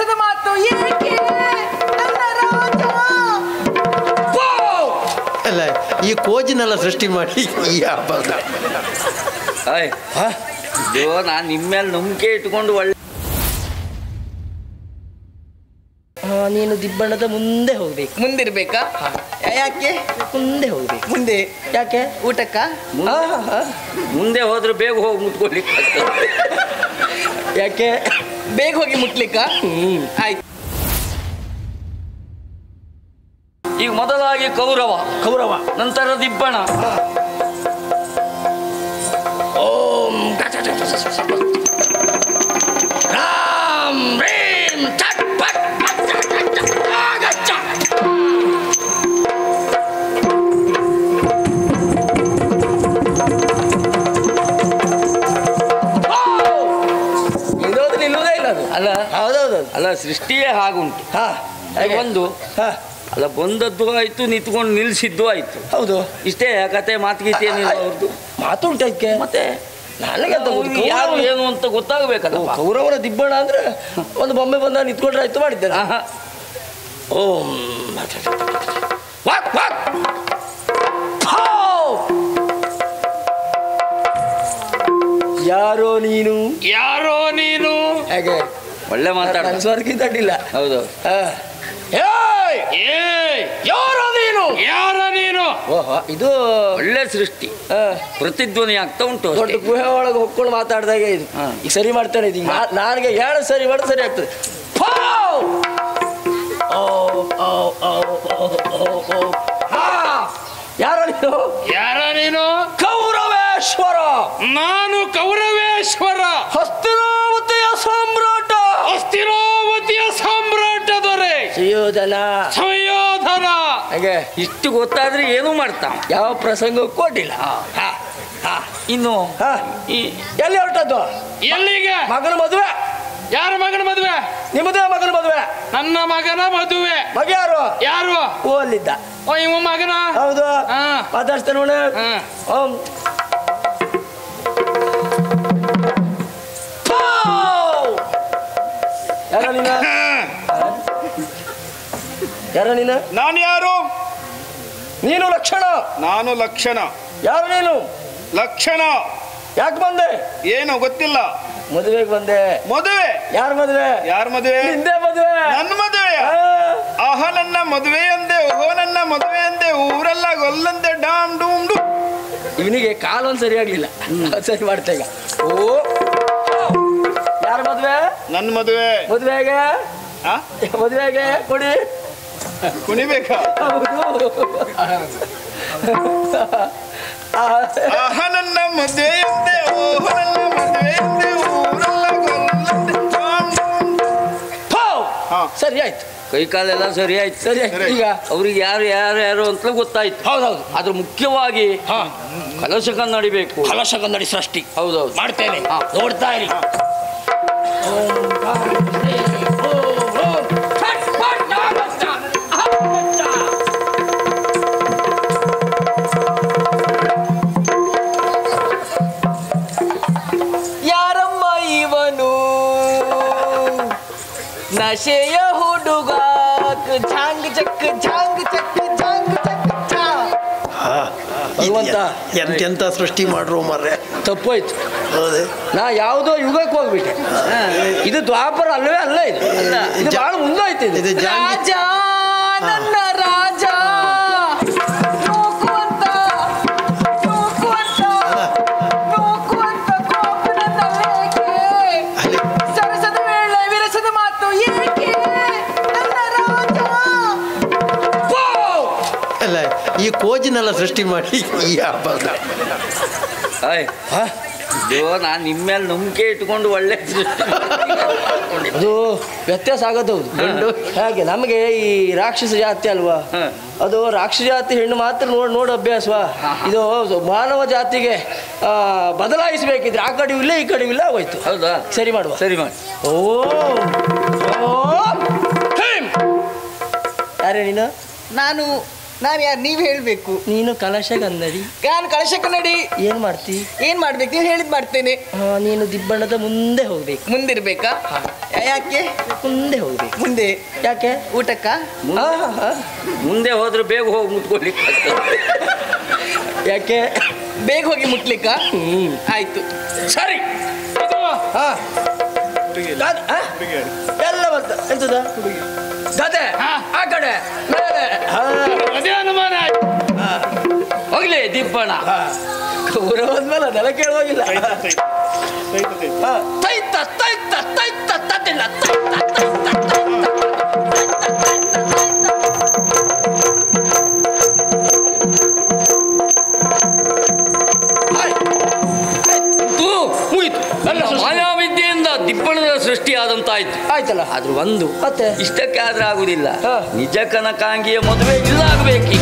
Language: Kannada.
ವಿರಸದ ಮಾತು ಏಕೆ ನನ್ನ ರಾಜ. ಅಲ್ಲ ಈ ಕೋಜಿನೆಲ್ಲ ಸೃಷ್ಟಿ ಮಾಡಿ ಈ ಹಬ್ಬದ ನಾನು ನಿಮ್ಮೇಲೆ ನಂಬಿಕೆ ಇಟ್ಕೊಂಡು ಒಳ್ಳೆ ನೀನು ದಿಬ್ಬಣ್ಣದ ಮುಂದೆ ಹೋಗ್ಬೇಕು. ಮುಂದಿರ್ಬೇಕಾ? ಯಾಕೆ ಮುಂದೆ ಹೋಗ್ಬೇಕು. ಮುಂದೆ ಯಾಕೆ? ಊಟಕ್ಕ ಮುಂದೆ ಹೋದ್ರೆ ಬೇಗ ಹೋಗಿ ಮುಟ್ಕೊಳ್ಲಿಕ್ಕೆ ಯಾಕೆ ಬೇಗ ಹೋಗಿ ಮುಟ್ಲಿಕ್ಕ? ಆಯ್ತು. ಈಗ ಮೊದಲಾಗಿ ಕೌರವ ನಂತರ ದಿಬ್ಬಣ. ಓಂ ರಾಮ್ ರೀಂ ಚಟ್ ಪಟ್ ಆಗಚ್ಚ. ಇರೋದು ನಿಲ್ಲುವುದೇ ಇಲ್ಲ ಅದು. ಅಲ್ಲ ಹೌದೌದು. ಅಲ್ಲ ಸೃಷ್ಟಿಯೇ ಹಾಗುಂಟು. ಒಂದು ಅಲ್ಲ ಬಂದದ್ದು ಆಯ್ತು, ನಿಂತ್ಕೊಂಡು ನಿಲ್ಸಿದ್ದು ಆಯ್ತು. ಹೌದು. ಇಷ್ಟೇ ಕತೆ ಮಾತುಗೀತೆ ಏನಿಲ್ಲ ಅವ್ರದ್ದು. ಮಾತುಂಟ ಇದಕ್ಕೆ. ಮತ್ತೆ ನನಗೆ ಯಾರು ಏನು ಅಂತ ಗೊತ್ತಾಗಬೇಕಲ್ಲ. ಕೌರವರ ದಿಬ್ಬಣ ಅಂದ್ರೆ ಒಂದು ಬೊಮ್ಮೆ ಬಂದ ನಿಂತ್ಕೊಂಡ್ರೆ ಆಯ್ತು ಮಾಡಿದ್ದಾರೆ. ಓಂ ಯಾರೋ ನೀನು ಹೇಗೆ ಒಳ್ಳೆ ಮಾತಾಡ ಸ್ವರ್ಗಿಂತ ಅಡ್ಡಿಲ್ಲ. ಹೌದು. ಯಾರ ನೀನು ಓಹೋ ಇದು ಒಳ್ಳೆ ಸೃಷ್ಟಿ. ಪ್ರತಿಧ್ವನಿ ಆಗ್ತಾ ಉಂಟು. ದೊಡ್ಡ ಗುಹೆ ಒಳಗೆ ಹೊಕ್ಕೊಂಡು ಮಾತಾಡ್ದಾಗ ಇದು ಈಗ ಸರಿ ಮಾಡ್ತಾನೆ ಇದು. ನನಗೆ ಹೇಳ ಸರಿ ಮಾಡಿ ಸರಿ ಆಗ್ತದೆ. ಯಾರ ನೀನು? ಕೌರವೇಶ್ವರ. ನಾನು ಕೌರವೇಶ್ವರ, ಹಸ್ತಿನಾವತಿಯ ಸಾಮ್ರಾಟ ದೊರೆ ಸುಯೋಧನ. ಹಾಗೆ ಇಷ್ಟು ಗೊತ್ತಾದ್ರೆ ಏನು ಮಾಡ್ತಾವ. ಯಾವ ಪ್ರಸಂಗಕ್ಕೂ ಕೊಟ್ಟಿಲ್ಲ. ಇನ್ನು ಎಲ್ಲಿ ಹೊರಟದ್ದು? ಎಲ್ಲಿಗೆ? ಮಗನ ಮದುವೆ. ಯಾರ ಮಗನ ಮದುವೆ? ನಿಮ್ಮದೇ ಮಗನ ಮದುವೆ. ನನ್ನ ಮಗನ ಮದುವೆ. ಮಗ ಯಾರು? ಓ ಅಲ್ಲಿದ್ದ. ಓ ಇವ ಮಗನ? ಹೌದು. ಮಾತಾಡ್ತಾನೆ ನೋಡ. ಯಾರ ನೀನು? ನಾನು ಯಾರು? ನೀನು ಲಕ್ಷಣ. ನಾನು ಲಕ್ಷಣ. ಯಾರು ನೀನು? ಲಕ್ಷಣ. ಯಾಕೆ ಬಂದೆ? ಏನು ಗೊತ್ತಿಲ್ಲ. ಮದುವೆಗೆ ಬಂದೆ. ಮದುವೆ? ಯಾರ ಮದುವೆ? ಯಾರ ಮದುವೆ? ನಿಂದೆ ಮದುವೆ. ನನ್ನ ಮದುವೆ? ಆಹ ನನ್ನ ಮದುವೆ ಅಂದೆ, ಓಹೋ ನನ್ನ ಮದುವೆ ಅಂದೆ, ಊರೆಲ್ಲ ಗೊಲ್ಲಂದೆ ಡಾಮ್ ಡೂಮ್ ಡೂ. ಇವನಿಗೆ ಕಾಲೊಂದು ಸರಿ ಆಗ್ಲಿಲ್ಲ. ಸರಿ ಮಾಡ್ತಾ ಈಗ. ಓ ಯಾರ ಮದುವೆ? ನನ್ನ ಮದುವೆ. ಮದುವೆಗೆ ಕೊಡಿ. ಕುಣಿಬೇಕಾ? ಆಹ ನನ್ನ ಮದುವೆ ಅಂದೆ, ಓಹೋ ನನ್ನ ಮದುವೆ ಅಂದೆ, ಊರೆಲ್ಲ ಗೊಲ್ಲಂದೆ ಡಾಮ್ ಡೂಮ್ ಡೂ. ಸರಿ ಆಯ್ತು. ಕೈ ಕಾಲೆಲ್ಲ ಸರಿ ಆಯ್ತು. ಸರಿ ಆಯ್ತು. ಈಗ ಅವ್ರಿಗೆ ಯಾರು ಅಂತ ಗೊತ್ತಾಯ್ತು. ಹೌದೌದು. ಆದ್ರೆ ಮುಖ್ಯವಾಗಿ ಕಲಶ ಕನ್ನಡಿಬೇಕು. ಕಲಶ ಕನ್ನಡಿ ಸೃಷ್ಟಿ. ಹೌದೌದು ಮಾಡ್ತೇನೆ. ನೋಡ್ತಾ ಇರಿ. ಯಾರಮ್ಮ ಇವನು ನಶೆಯ ಹುಡುಗ ಝಾಂಗ್ ಚಕ್ ಝಾಂಗ್ ಚಕ್ ಝಾಂಗ್ ಚಕ್ ಝಾ. ಎಂತೆಂತ ಸೃಷ್ಟಿ ಮಾಡ್ರು ಮರ್ರೆ. ತಪ್ಪೋಯ್ತು. ಹೌದೇ? ನಾ ಯಾವುದೋ ಯುಗಕ್ಕೆ ಹೋಗ್ಬಿಟ್ಟೆ. ಇದು ದ್ವಾಪರ ಅಲ್ಲವೇ ಅಲ್ಲ. ಇದು ಬಹಳ ಮುಂದಾಯ್ತು. ಇದು ರಾಜ ನನ್ನ ರಾಜ ನೋಕುವಂತ ಕೋಪನದಲ್ಲೇಕೆ ಸರಸದ ವೇಳೆ ವಿರಸದ ಮಾತು ಏಕೆ ನನ್ನ ರಾಜ. ಅಲ್ಲ ಈ ಕೋಜಿನೆಲ್ಲ ಸೃಷ್ಟಿ ಮಾಡಿ ಈ ಹಬ್ಬದ ನಾನು ನಿಮ್ಮೇಲೆ ನಂಬಿಕೆ ಇಟ್ಕೊಂಡು ಒಳ್ಳೆ ಅದು ವ್ಯತ್ಯಾಸ ಆಗೋದು. ಹೌದು. ಹಾಗೆ ನಮಗೆ ಈ ರಾಕ್ಷಸ ಜಾತಿ ಅಲ್ವಾ, ಅದು ರಾಕ್ಷಸ ಜಾತಿ ಹೆಣ್ಣು ಮಾತ್ರ ನೋಡು ಅಭ್ಯಾಸವಾ. ಇದು ಮಾನವ ಜಾತಿಗೆ ಬದಲಾಯಿಸಬೇಕಿದ್ರೆ ಆ ಕಡೆಯೂ ಇಲ್ಲ ಈ ಕಡೆಯೂ ಇಲ್ಲ ಹೋಯ್ತು. ಹೌದಾ? ಸರಿ ಮಾಡುವ. ಸರಿ ಮಾಡಿ. ಯಾರೇ ನೀನು? ನಾನು ನಾನು ಯಾರು ನೀವು ಹೇಳ್ಬೇಕು. ನೀನು ಕಲಶ ಕನ್ನಡಿ. ನಾನು ಕಳಶ ಕನ್ನಡಿ. ಏನ್ ಮಾಡ್ತಿ? ಏನ್ ಮಾಡ್ಬೇಕು ನೀವು ಹೇಳಿದ್ ಮಾಡ್ತೇನೆ. ನೀನು ದಿಬ್ಬಣ್ಣದ ಮುಂದೆ ಹೋಗ್ಬೇಕು. ಮುಂದಿರ್ಬೇಕಾ? ಯಾಕೆ ಮುಂದೆ ಹೋಗ್ಬೇಕು. ಮುಂದೆ ಯಾಕೆ? ಊಟಕ್ಕ? ಮುಂದೆ ಹೋದ್ರೆ ಬೇಗ ಹೋಗಿ ಮುಟ್ಕೊಳ್ಲಿಕ್ಕೆ ಯಾಕೆ? ಬೇಗ ಹೋಗಿ ಮುಟ್ಲಿಕ್ಕ? ಆಯ್ತು ಸರಿ. ಎಲ್ಲ ಬಂತ ಎಂತದ ಗದೆ ಆ ಕಡೆ ಮೇಲೆ ಅದೇ ಅನುಮಾನ ಹೋಗ್ಲಿ ದಿಬ್ಬಣ ಊರ ಹೋದ್ಮೇಲೆ ಅದೆಲ್ಲ ಕೇಳುವಾಗಿಲ್ಲ. ತೈತ ತೈತ ತೈತ ತತ್ತಿಲ್ಲ ಮಾಯಾವಿದ್ಯೆಯಿಂದ ದಿಬ್ಬಣದ ಸೃಷ್ಟಿಯಾದಂತಾಯ್ತು. ಆಯ್ತಲ್ಲ. ಆದ್ರೂ ಒಂದು ಮತ್ತೆ ಇಷ್ಟಕ್ಕೆ ಆದ್ರೆ ಆಗುದಿಲ್ಲ. ನಿಜ ಕನಕಾಂಗಿಯ ಮದುವೆ ಇಲ್ಲ ಆಗ್ಬೇಕಿ.